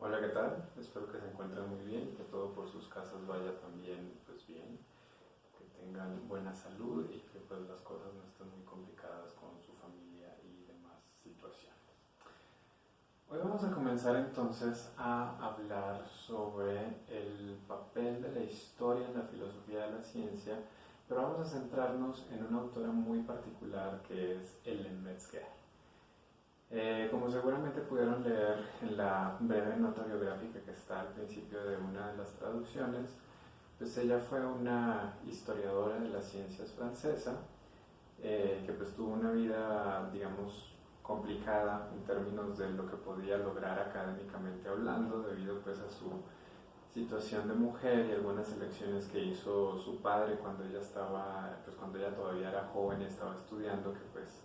Hola, ¿qué tal? Espero que se encuentren muy bien, que todo por sus casas vaya también pues bien, que tengan buena salud y que pues las cosas no estén muy complicadas con su familia y demás situaciones. Hoy vamos a comenzar entonces a hablar sobre el papel de la historia en la filosofía de la ciencia, pero vamos a centrarnos en una autora muy particular que es Ellen Metzger. Como seguramente pudieron leer en la breve nota biográfica que está al principio de una de las traducciones, pues ella fue una historiadora de las ciencias francesa, que pues tuvo una vida, digamos, complicada en términos de lo que podía lograr académicamente hablando, debido pues a su situación de mujer y algunas elecciones que hizo su padre cuando ella estaba, pues cuando ella todavía era joven y estaba estudiando, que pues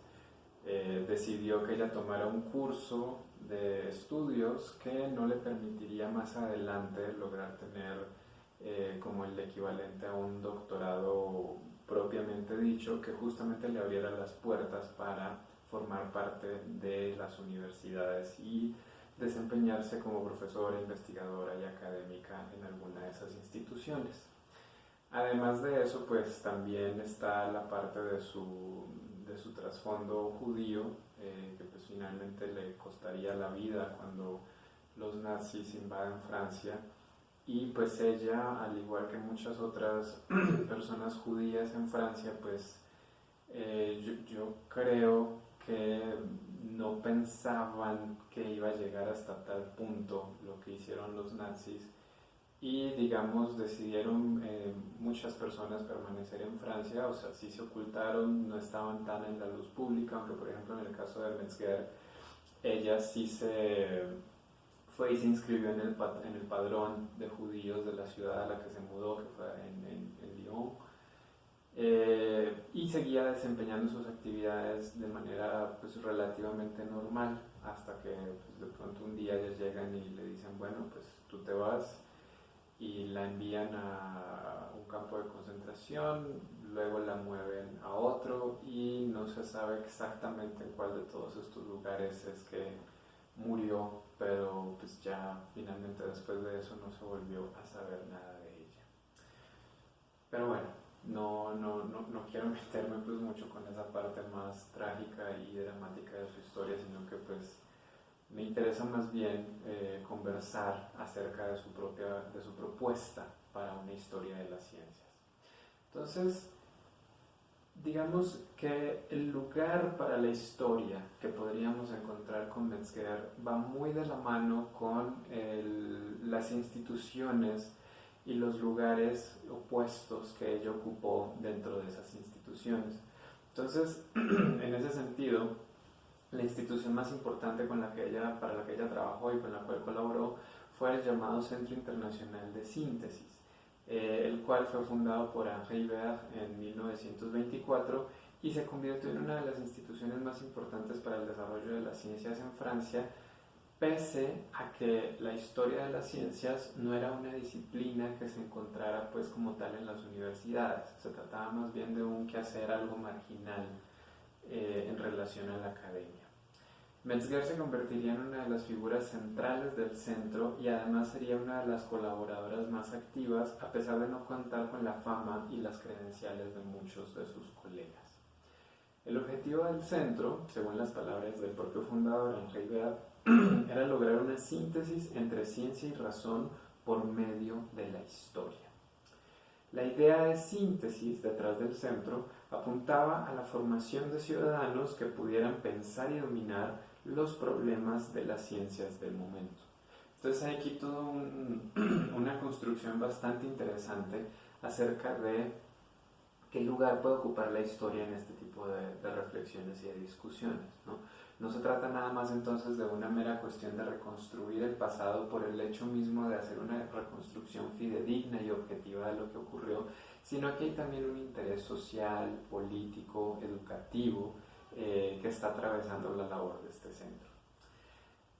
decidió que ella tomara un curso de estudios que no le permitiría más adelante lograr tener como el equivalente a un doctorado propiamente dicho, que justamente le abriera las puertas para formar parte de las universidades y desempeñarse como profesora, investigadora y académica en alguna de esas instituciones. Además de eso, pues también está la parte de su trasfondo judío, que pues finalmente le costaría la vida cuando los nazis invaden Francia. Y pues ella, al igual que muchas otras personas judías en Francia, pues yo creo que no pensaban que iba a llegar hasta tal punto lo que hicieron los nazis y digamos decidieron muchas personas permanecer en Francia, o sea, sí se ocultaron, no estaban tan en la luz pública, aunque por ejemplo en el caso de Metzger, ella sí se fue y se inscribió en el padrón de judíos de la ciudad a la que se mudó, que fue en Lyon, y seguía desempeñando sus actividades de manera pues relativamente normal, hasta que pues, de pronto un día ellos llegan y le dicen, bueno, pues tú te vas, y la envían a un campo de concentración, luego la mueven a otro y no se sabe exactamente en cuál de todos estos lugares es que murió, pero pues ya finalmente después de eso no se volvió a saber nada de ella. Pero bueno, no quiero meterme pues mucho con esa parte más trágica y dramática de su historia, sino que pues me interesa más bien conversar acerca de su propuesta para una historia de las ciencias. Entonces, digamos que el lugar para la historia que podríamos encontrar con Metzger va muy de la mano con las instituciones y los lugares opuestos que ella ocupó dentro de esas instituciones. Entonces, en ese sentido, la institución más importante para la que ella trabajó y con la cual colaboró fue el llamado Centro Internacional de Síntesis, el cual fue fundado por Henri Ibert en 1924 y se convirtió en una de las instituciones más importantes para el desarrollo de las ciencias en Francia, pese a que la historia de las ciencias no era una disciplina que se encontrara pues como tal en las universidades, se trataba más bien de un quehacer algo marginal en relación a la academia. Metzger se convertiría en una de las figuras centrales del centro y además sería una de las colaboradoras más activas, a pesar de no contar con la fama y las credenciales de muchos de sus colegas. El objetivo del centro, según las palabras del propio fundador, Henri Ibert, era lograr una síntesis entre ciencia y razón por medio de la historia. La idea de síntesis detrás del centro apuntaba a la formación de ciudadanos que pudieran pensar y dominar los problemas de las ciencias del momento. Entonces hay aquí toda una construcción bastante interesante acerca de qué lugar puede ocupar la historia en este tipo de reflexiones y de discusiones, ¿no? No se trata nada más entonces de una mera cuestión de reconstruir el pasado por el hecho mismo de hacer una reconstrucción fidedigna y objetiva de lo que ocurrió, sino que hay también un interés social, político, educativo, que está atravesando la labor de este centro.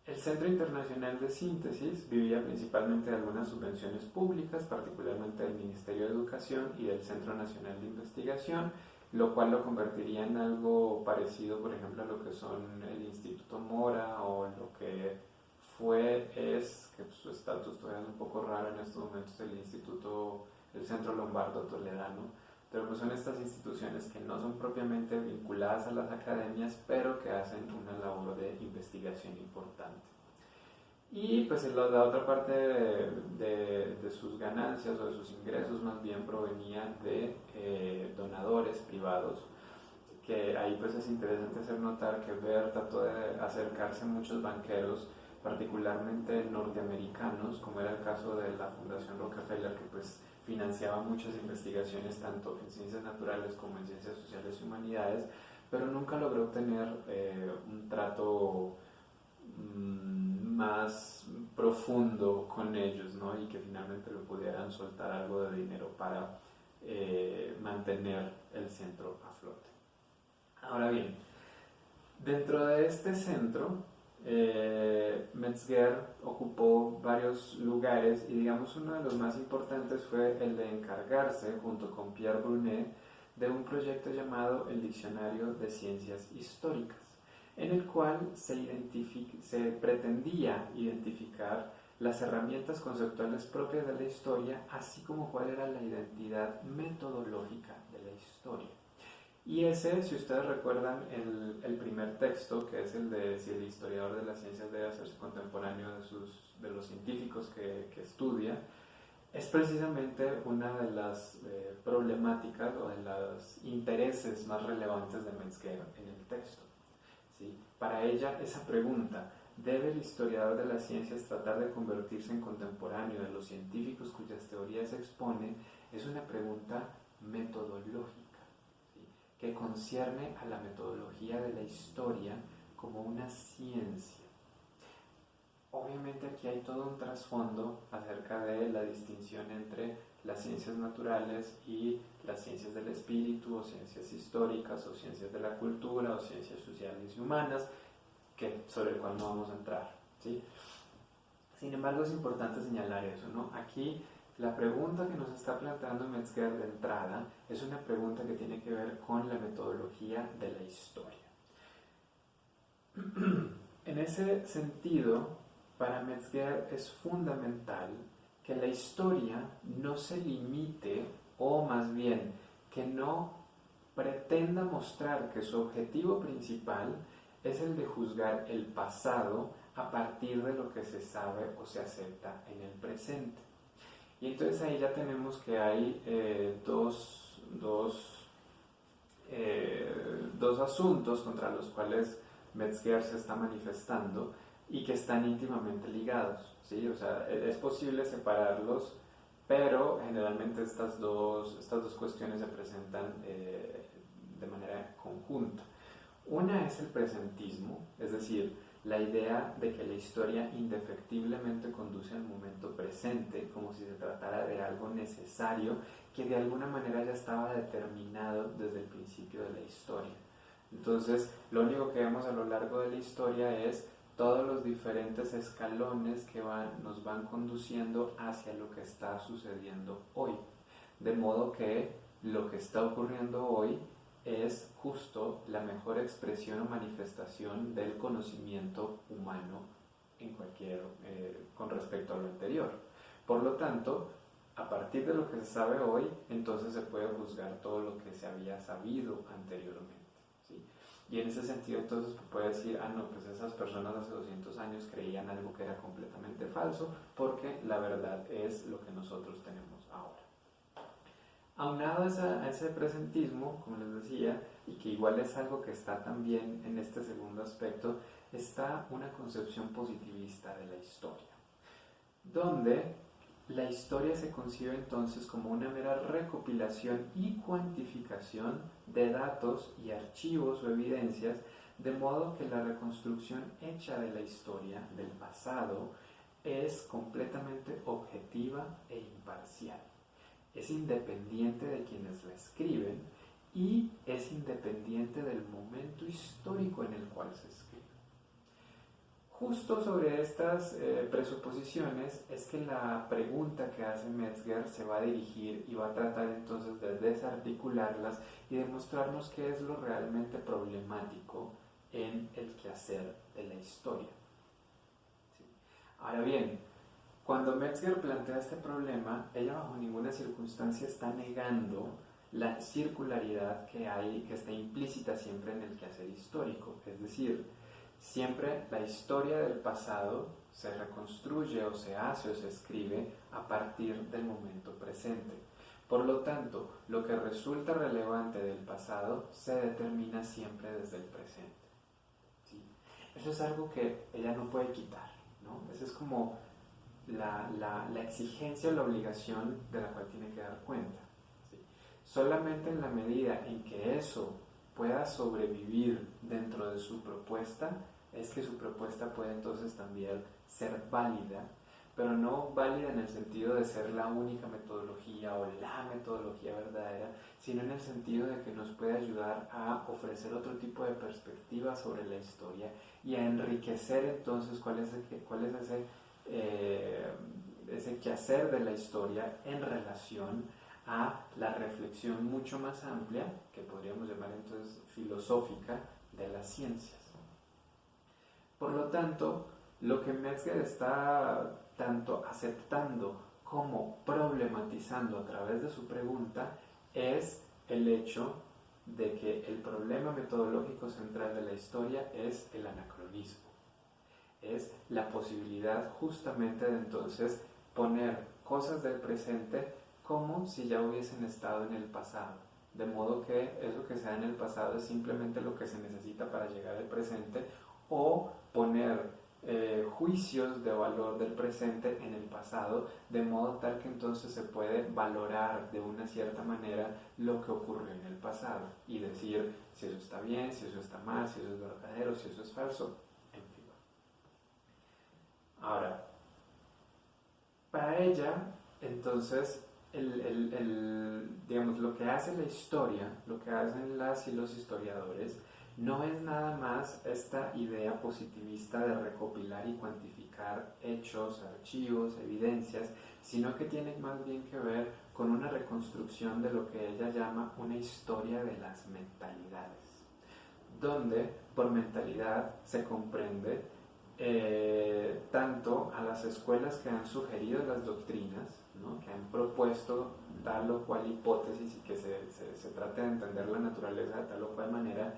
El Centro Internacional de Síntesis vivía principalmente de algunas subvenciones públicas, particularmente del Ministerio de Educación y del Centro Nacional de Investigación, lo cual lo convertiría en algo parecido, por ejemplo, a lo que son el Instituto Mora o lo que es, que su estatus todavía es un poco raro en estos momentos, el Centro Lombardo Toledano, pero pues son estas instituciones que no son propiamente vinculadas a las academias, pero que hacen una labor de investigación importante. Y pues la otra parte de sus ganancias o de sus ingresos más bien provenían de donadores privados, que ahí pues es interesante hacer notar que Baer trató de acercarse a muchos banqueros, particularmente norteamericanos, como era el caso de la Fundación Rockefeller, que pues financiaba muchas investigaciones tanto en ciencias naturales como en ciencias sociales y humanidades, pero nunca logró obtener un trato más profundo con ellos, ¿no? Y que finalmente le pudieran soltar algo de dinero para mantener el centro a flote. Ahora bien, dentro de este centro, Metzger ocupó varios lugares y digamos uno de los más importantes fue el de encargarse, junto con Pierre Brunet, de un proyecto llamado el Diccionario de Ciencias Históricas, en el cual se pretendía identificar las herramientas conceptuales propias de la historia, así como cuál era la identidad metodológica de la historia. Y ese, si ustedes recuerdan el primer texto, que es el de si el historiador de las ciencias debe hacerse contemporáneo de los científicos que estudia, es precisamente una de las problemáticas o de los intereses más relevantes de Metzger en el texto. ¿Sí? Para ella, esa pregunta, ¿debe el historiador de las ciencias tratar de convertirse en contemporáneo de los científicos cuyas teorías expone? Es una pregunta metodológica, que concierne a la metodología de la historia como una ciencia. Obviamente aquí hay todo un trasfondo acerca de la distinción entre las ciencias naturales y las ciencias del espíritu, o ciencias históricas, o ciencias de la cultura, o ciencias sociales y humanas, sobre el cual no vamos a entrar, ¿sí? Sin embargo, es importante señalar eso, ¿no? Aquí la pregunta que nos está planteando Metzger de entrada es una pregunta que tiene que ver con la metodología de la historia. En ese sentido, para Metzger es fundamental que la historia no se limite, o más bien, que no pretenda mostrar que su objetivo principal es el de juzgar el pasado a partir de lo que se sabe o se acepta en el presente. Y entonces ahí ya tenemos que hay dos asuntos contra los cuales Metzger se está manifestando y que están íntimamente ligados, ¿sí? O sea, es posible separarlos, pero generalmente estas dos cuestiones se presentan de manera conjunta. Una es el presentismo, es decir, la idea de que la historia indefectiblemente conduce al momento presente, como si se tratara de algo necesario que de alguna manera ya estaba determinado desde el principio de la historia. Entonces, lo único que vemos a lo largo de la historia es todos los diferentes escalones que nos van conduciendo hacia lo que está sucediendo hoy. De modo que lo que está ocurriendo hoy es justo la mejor expresión o manifestación del conocimiento humano con respecto a lo anterior. Por lo tanto, a partir de lo que se sabe hoy, entonces se puede juzgar todo lo que se había sabido anteriormente, ¿sí? Y en ese sentido entonces se puede decir, no, pues esas personas hace 200 años creían algo que era completamente falso, porque la verdad es lo que nosotros tenemos ahora. Aunado a ese presentismo, como les decía, y que igual es algo que está también en este segundo aspecto, está una concepción positivista de la historia, donde la historia se concibe entonces como una mera recopilación y cuantificación de datos y archivos o evidencias, de modo que la reconstrucción hecha de la historia del pasado es completamente objetiva e imparcial. Es independiente de quienes la escriben y es independiente del momento histórico en el cual se escribe. Justo sobre estas presuposiciones es que la pregunta que hace Metzger se va a dirigir y va a tratar entonces de desarticularlas y de mostrarnos qué es lo realmente problemático en el quehacer de la historia. ¿Sí? Ahora bien, cuando Metzger plantea este problema, ella bajo ninguna circunstancia está negando la circularidad que hay, que está implícita siempre en el quehacer histórico. Es decir, siempre la historia del pasado se reconstruye o se hace o se escribe a partir del momento presente. Por lo tanto, lo que resulta relevante del pasado se determina siempre desde el presente. ¿Sí? Eso es algo que ella no puede quitar, ¿no? Esa es como la exigencia o la obligación de la cual tiene que dar cuenta. ¿Sí? Solamente en la medida en que eso pueda sobrevivir dentro de su propuesta, es que su propuesta puede entonces también ser válida, pero no válida en el sentido de ser la única metodología o la metodología verdadera, sino en el sentido de que nos puede ayudar a ofrecer otro tipo de perspectiva sobre la historia y a enriquecer entonces cuál es ese quehacer de la historia en relación a la reflexión mucho más amplia, que podríamos llamar entonces filosófica, de las ciencias. Por lo tanto, lo que Metzger está tanto aceptando como problematizando a través de su pregunta es el hecho de que el problema metodológico central de la historia es el anacronismo. Es la posibilidad justamente de entonces poner cosas del presente como si ya hubiesen estado en el pasado. De modo que eso que sea en el pasado es simplemente lo que se necesita para llegar al presente, o poner juicios de valor del presente en el pasado, de modo tal que entonces se puede valorar de una cierta manera lo que ocurrió en el pasado y decir si eso está bien, si eso está mal, si eso es verdadero, si eso es falso, en fin. Ahora, para ella, entonces, digamos, lo que hace la historia, lo que hacen las y los historiadores, no es nada más esta idea positivista de recopilar y cuantificar hechos, archivos, evidencias, sino que tiene más bien que ver con una reconstrucción de lo que ella llama una historia de las mentalidades, donde por mentalidad se comprende tanto a las escuelas que han sugerido las doctrinas, ¿no? Que han propuesto tal o cual hipótesis y que se trate de entender la naturaleza de tal o cual manera,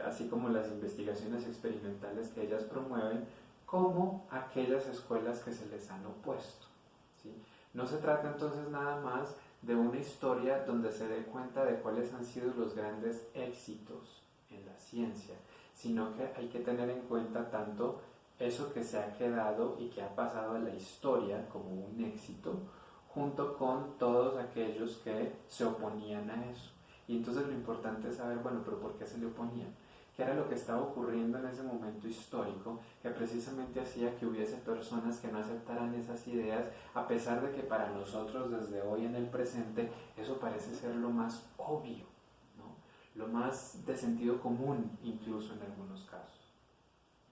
así como las investigaciones experimentales que ellas promueven, como aquellas escuelas que se les han opuesto, ¿sí? No se trata entonces nada más de una historia donde se dé cuenta de cuáles han sido los grandes éxitos en la ciencia, sino que hay que tener en cuenta tanto eso que se ha quedado y que ha pasado a la historia como un éxito, junto con todos aquellos que se oponían a eso. Y entonces lo importante es saber, bueno, pero ¿por qué se le oponían? ¿Qué era lo que estaba ocurriendo en ese momento histórico que precisamente hacía que hubiese personas que no aceptaran esas ideas, a pesar de que para nosotros desde hoy en el presente eso parece ser lo más obvio, ¿no? Lo más de sentido común incluso en algunos casos?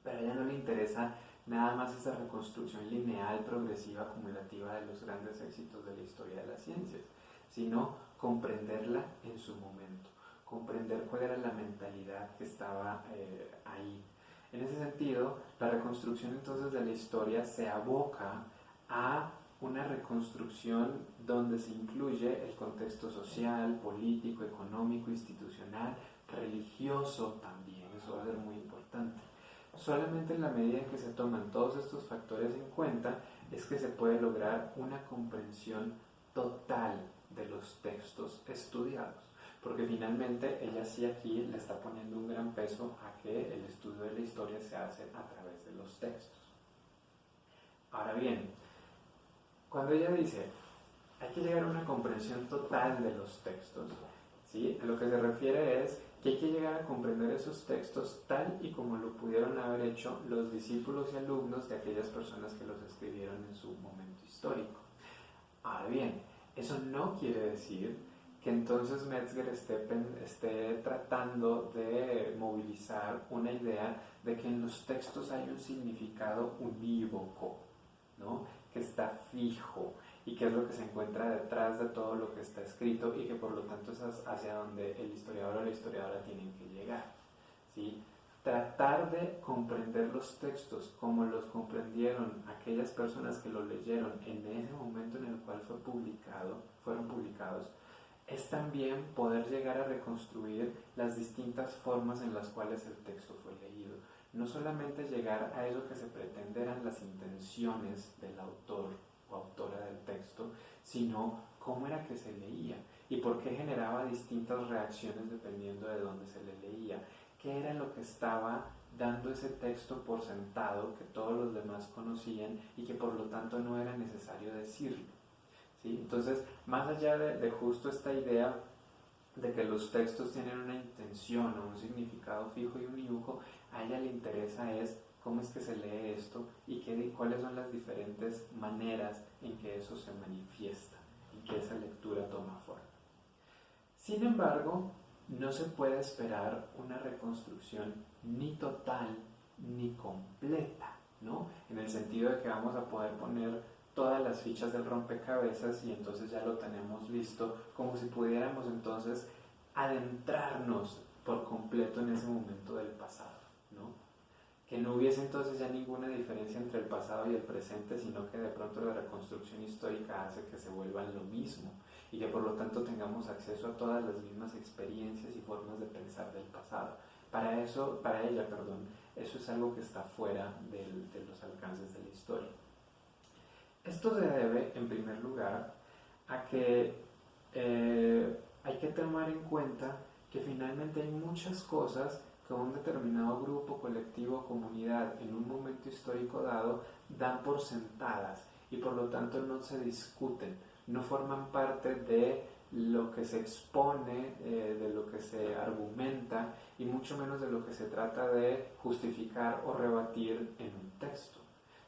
Pero a ella no le interesa nada más esa reconstrucción lineal, progresiva, acumulativa de los grandes éxitos de la historia de las ciencias, sino comprenderla en su momento, comprender cuál era la mentalidad que estaba ahí. En ese sentido, la reconstrucción entonces de la historia se aboca a una reconstrucción donde se incluye el contexto social, político, económico, institucional, religioso también, eso va a ser muy importante. Solamente en la medida en que se toman todos estos factores en cuenta es que se puede lograr una comprensión total de los textos estudiados, porque finalmente ella sí aquí le está poniendo un gran peso a que el estudio de la historia se hace a través de los textos. Ahora bien, cuando ella dice hay que llegar a una comprensión total de los textos, ¿sí? A lo que se refiere es que hay que llegar a comprender esos textos tal y como lo pudieron haber hecho los discípulos y alumnos de aquellas personas que los escribieron en su momento histórico. Ahora bien, eso no quiere decir que entonces Metzger esté tratando de movilizar una idea de que en los textos hay un significado unívoco, ¿no? Que está fijo y que es lo que se encuentra detrás de todo lo que está escrito y que por lo tanto es hacia donde el historiador o la historiadora tienen que llegar, ¿sí? tratar de comprender los textos como los comprendieron aquellas personas que lo leyeron en ese momento en el cual fueron publicados, es también poder llegar a reconstruir las distintas formas en las cuales el texto fue leído. No solamente llegar a eso que se pretende eran las intenciones del autor o autora del texto, sino cómo era que se leía y por qué generaba distintas reacciones dependiendo de dónde se le leía, qué era lo que estaba dando ese texto por sentado que todos los demás conocían y que por lo tanto no era necesario decirlo. ¿Sí? Entonces, más allá de justo esta idea de que los textos tienen una intención o un significado fijo y unívoco, a ella le interesa es cómo es que se lee esto y cuáles son las diferentes maneras en que eso se manifiesta y que esa lectura toma forma. Sin embargo, no se puede esperar una reconstrucción ni total ni completa, ¿no? En el sentido de que vamos a poder poner todas las fichas del rompecabezas y entonces ya lo tenemos listo, como si pudiéramos entonces adentrarnos por completo en ese momento del pasado, ¿no? Que no hubiese entonces ya ninguna diferencia entre el pasado y el presente, sino que de pronto la reconstrucción histórica hace que se vuelvan lo mismo y que por lo tanto tengamos acceso a todas las mismas experiencias y formas de pensar del pasado. Para ella, eso es algo que está fuera de los alcances de la historia. Esto se debe, en primer lugar, a que hay que tomar en cuenta que finalmente hay muchas cosas que un determinado grupo, colectivo, comunidad, en un momento histórico dado, dan por sentadas y por lo tanto no se discuten, no forman parte de lo que se expone, de lo que se argumenta y mucho menos de lo que se trata de justificar o rebatir en un texto,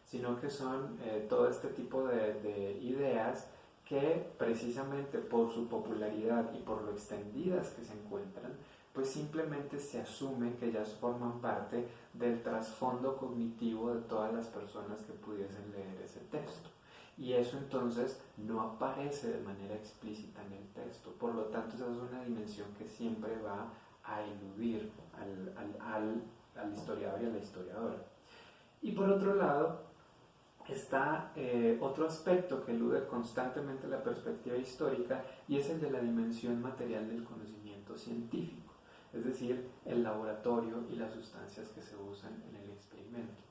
sino que son todo este tipo de ideas que precisamente por su popularidad y por lo extendidas que se encuentran, pues simplemente se asume que ellas forman parte del trasfondo cognitivo de todas las personas que pudiesen leer ese texto. Y eso entonces no aparece de manera explícita en el texto. Por lo tanto, esa es una dimensión que siempre va a eludir al historiador y a la historiadora. Y por otro lado, está otro aspecto que elude constantemente la perspectiva histórica y es el de la dimensión material del conocimiento científico, es decir, el laboratorio y las sustancias que se usan en el experimento.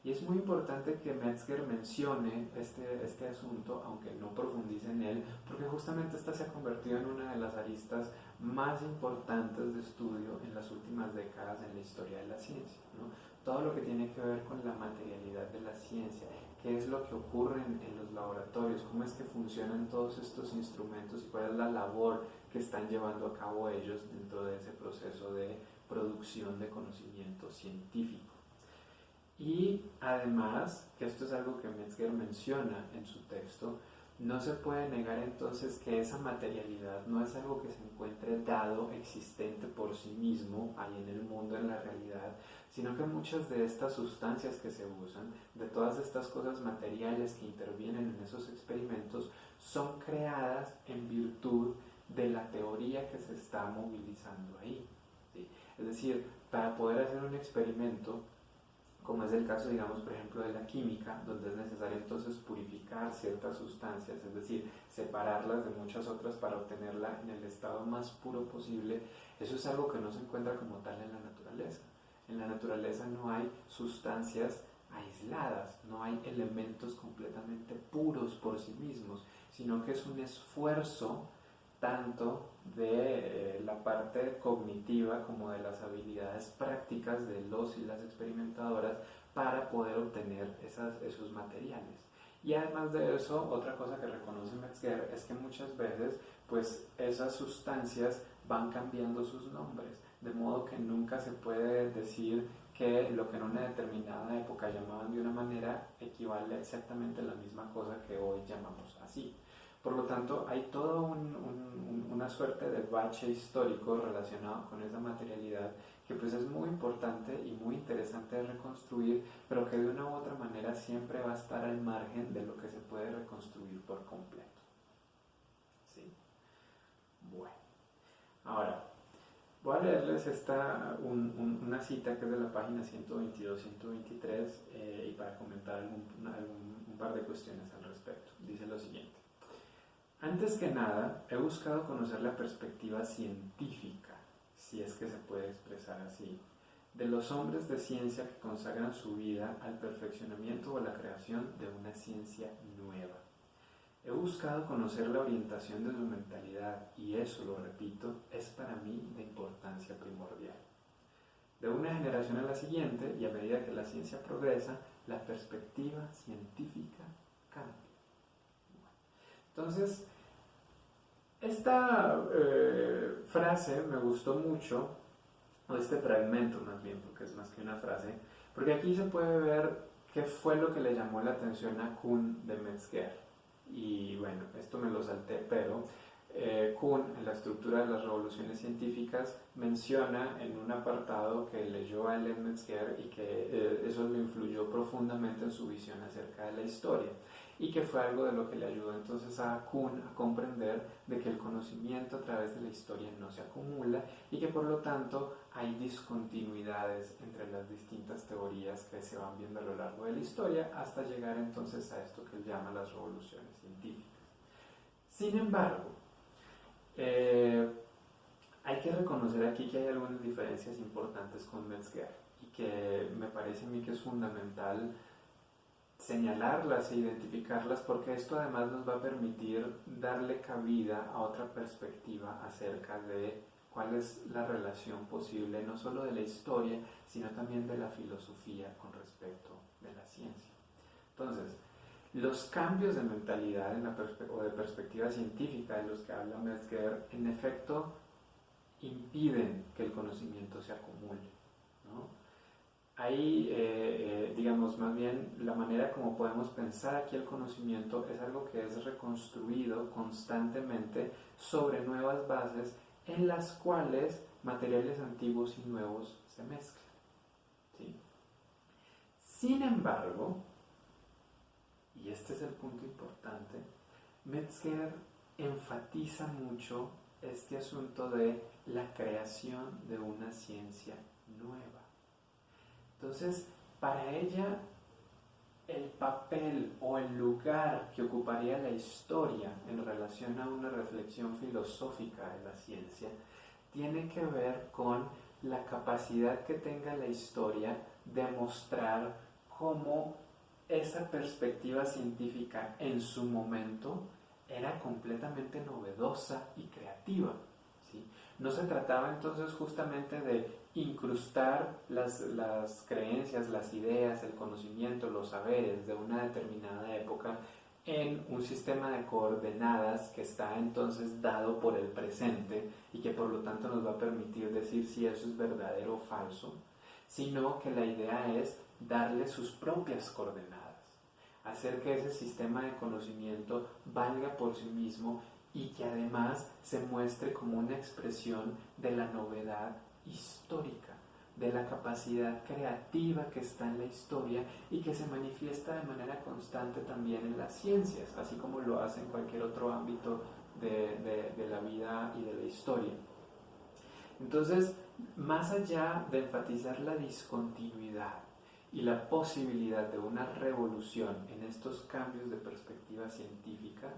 Y es muy importante que Metzger mencione este asunto, aunque no profundice en él, porque justamente esta se ha convertido en una de las aristas más importantes de estudio en las últimas décadas en la historia de la ciencia, ¿no? Todo lo que tiene que ver con la materialidad de la ciencia, qué es lo que ocurre en los laboratorios, cómo es que funcionan todos estos instrumentos y cuál es la labor que están llevando a cabo ellos dentro de ese proceso de producción de conocimiento científico. Y además, que esto es algo que Metzger menciona en su texto, no se puede negar entonces que esa materialidad no es algo que se encuentre dado, existente por sí mismo, ahí en el mundo, en la realidad, sino que muchas de estas sustancias que se usan, de todas estas cosas materiales que intervienen en esos experimentos, son creadas en virtud de la teoría que se está movilizando ahí, ¿sí? Es decir, para poder hacer un experimento, como es el caso, digamos, por ejemplo, de la química, donde es necesario entonces purificar ciertas sustancias, es decir, separarlas de muchas otras para obtenerla en el estado más puro posible, eso es algo que no se encuentra como tal en la naturaleza. En la naturaleza no hay sustancias aisladas, no hay elementos completamente puros por sí mismos, sino que es un esfuerzo tanto de la parte cognitiva como de las habilidades prácticas de los y las experimentadoras para poder obtener esos materiales. Y además de eso, otra cosa que reconoce Metzger es que muchas veces pues esas sustancias van cambiando sus nombres, de modo que nunca se puede decir que lo que en una determinada época llamaban de una manera equivale exactamente a la misma cosa que hoy llamamos así. Por lo tanto, hay toda una suerte de bache histórico relacionado con esa materialidad que pues es muy importante y muy interesante de reconstruir, pero que de una u otra manera siempre va a estar al margen de lo que se puede reconstruir por completo. ¿Sí? Bueno, ahora, Voy a leerles una cita que es de la página 122-123 y para comentar un par de cuestiones al respecto. Dice lo siguiente. Antes que nada, he buscado conocer la perspectiva científica, si es que se puede expresar así, de los hombres de ciencia que consagran su vida al perfeccionamiento o a la creación de una ciencia nueva. He buscado conocer la orientación de su mentalidad y eso, lo repito, es para mí de importancia primordial. De una generación a la siguiente y a medida que la ciencia progresa, la perspectiva científica cambia. Entonces, esta frase me gustó mucho, o este fragmento más bien, porque es más que una frase, porque aquí se puede ver qué fue lo que le llamó la atención a Kuhn de Metzger. Y bueno, esto me lo salté, pero Kuhn, en la estructura de las revoluciones científicas, menciona en un apartado que leyó a Ellen Metzger y que eso lo influyó profundamente en su visión acerca de la historia y que fue algo de lo que le ayudó entonces a Kuhn a comprender de que el conocimiento a través de la historia no se acumula y que por lo tanto hay discontinuidades entre las distintas teorías que se van viendo a lo largo de la historia hasta llegar entonces a esto que él llama las revoluciones científicas. Sin embargo, hay que reconocer aquí que hay algunas diferencias importantes con Metzger y que me parece a mí que es fundamental señalarlas e identificarlas porque esto además nos va a permitir darle cabida a otra perspectiva acerca de cuál es la relación posible no solo de la historia sino también de la filosofía con respecto de la ciencia. Entonces, los cambios de mentalidad o de perspectiva científica de los que habla Metzger en efecto impiden que el conocimiento se acumule, ¿no? Ahí, digamos, más bien la manera como podemos pensar aquí el conocimiento es algo que es reconstruido constantemente sobre nuevas bases en las cuales materiales antiguos y nuevos se mezclan, ¿sí? Sin embargo, y este es el punto importante, Metzger enfatiza mucho este asunto de la creación de una ciencia nueva. Entonces, para ella, el papel o el lugar que ocuparía la historia en relación a una reflexión filosófica de la ciencia tiene que ver con la capacidad que tenga la historia de mostrar cómo esa perspectiva científica en su momento era completamente novedosa y creativa, ¿sí? No se trataba entonces justamente de incrustar las creencias, las ideas, el conocimiento, los saberes de una determinada época en un sistema de coordenadas que está entonces dado por el presente y que por lo tanto nos va a permitir decir si eso es verdadero o falso, sino que la idea es darle sus propias coordenadas, hacer que ese sistema de conocimiento valga por sí mismo y que además se muestre como una expresión de la novedad histórica, de la capacidad creativa que está en la historia y que se manifiesta de manera constante también en las ciencias, así como lo hace en cualquier otro ámbito de la vida y de la historia. Entonces, más allá de enfatizar la discontinuidad y la posibilidad de una revolución en estos cambios de perspectiva científica,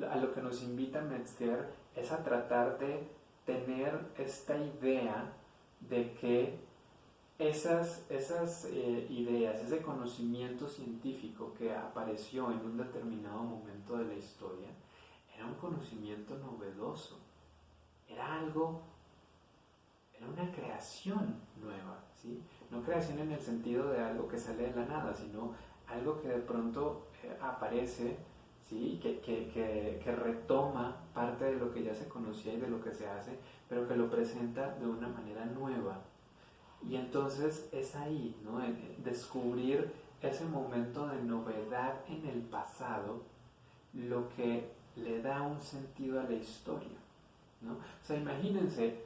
a lo que nos invita Metzger es a tratar de tener esta idea de que esas ideas, ese conocimiento científico que apareció en un determinado momento de la historia, era un conocimiento novedoso, era una creación nueva, ¿sí? No creación en el sentido de algo que sale de la nada, sino algo que de pronto aparece, ¿sí? Que retoma parte de lo que ya se conocía y de lo que se hace, pero que lo presenta de una manera nueva. Y entonces es ahí, ¿no? Descubrir ese momento de novedad en el pasado, lo que le da un sentido a la historia, ¿no? O sea, imagínense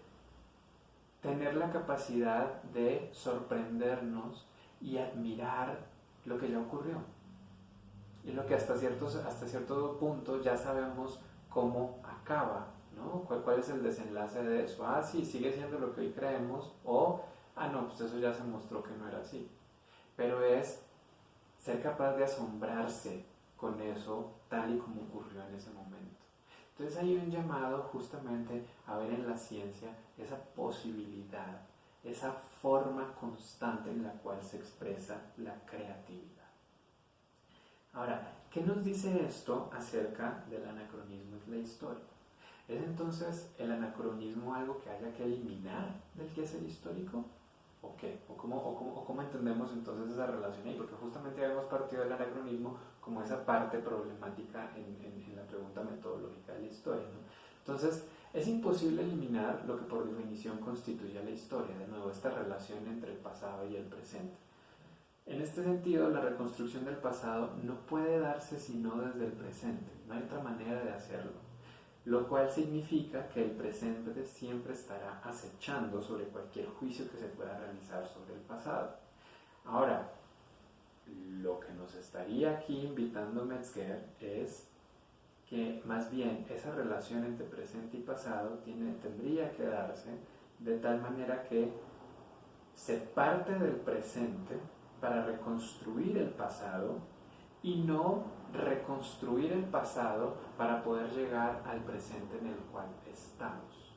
tener la capacidad de sorprendernos y admirar lo que ya ocurrió y lo que hasta cierto punto ya sabemos cómo acaba ¿no? ¿Cuál es el desenlace de eso? Ah, sí, sigue siendo lo que hoy creemos, o, ah, no, pues eso ya se mostró que no era así. Pero es ser capaz de asombrarse con eso tal y como ocurrió en ese momento. Entonces hay un llamado justamente a ver en la ciencia esa posibilidad, esa forma constante en la cual se expresa la creatividad. Ahora, ¿qué nos dice esto acerca del anacronismo en la historia? ¿Es entonces el anacronismo algo que haya que eliminar del quehacer histórico? ¿O qué? ¿O cómo entendemos entonces esa relación ahí? Porque justamente habíamos partido del anacronismo como esa parte problemática en la pregunta metodológica de la historia, ¿no? Entonces, es imposible eliminar lo que por definición constituye la historia, de nuevo, esta relación entre el pasado y el presente. En este sentido, la reconstrucción del pasado no puede darse sino desde el presente, no hay otra manera de hacerlo, lo cual significa que el presente siempre estará acechando sobre cualquier juicio que se pueda realizar sobre el pasado. Ahora, lo que nos estaría aquí invitando Metzger es que más bien esa relación entre presente y pasado tendría que darse de tal manera que se parte del presente para reconstruir el pasado y no reconstruir el pasado para poder llegar al presente en el cual estamos.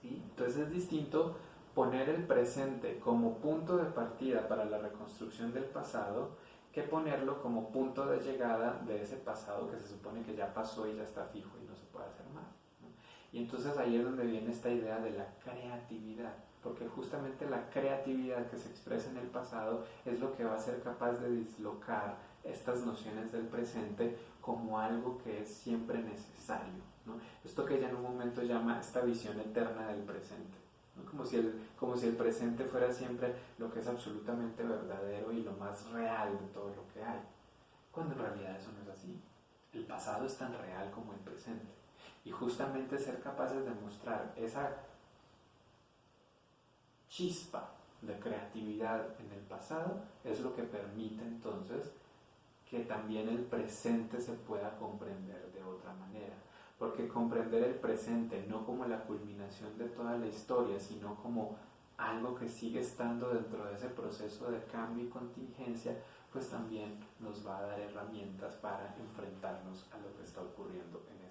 ¿Sí? Entonces es distinto poner el presente como punto de partida para la reconstrucción del pasado que ponerlo como punto de llegada de ese pasado que se supone que ya pasó y ya está fijo y no se puede hacer más, ¿no? Y entonces ahí es donde viene esta idea de la creatividad, porque justamente la creatividad que se expresa en el pasado es lo que va a ser capaz de dislocar estas nociones del presente como algo que es siempre necesario, ¿no? Esto que ella en un momento llama esta visión eterna del presente, ¿no? Como si el presente fuera siempre lo que es absolutamente verdadero y lo más real de todo lo que hay, cuando en realidad eso no es así. El pasado es tan real como el presente, y justamente ser capaces de mostrar esa chispa de creatividad en el pasado es lo que permite entonces que también el presente se pueda comprender de otra manera, porque comprender el presente no como la culminación de toda la historia, sino como algo que sigue estando dentro de ese proceso de cambio y contingencia, pues también nos va a dar herramientas para enfrentarnos a lo que está ocurriendo en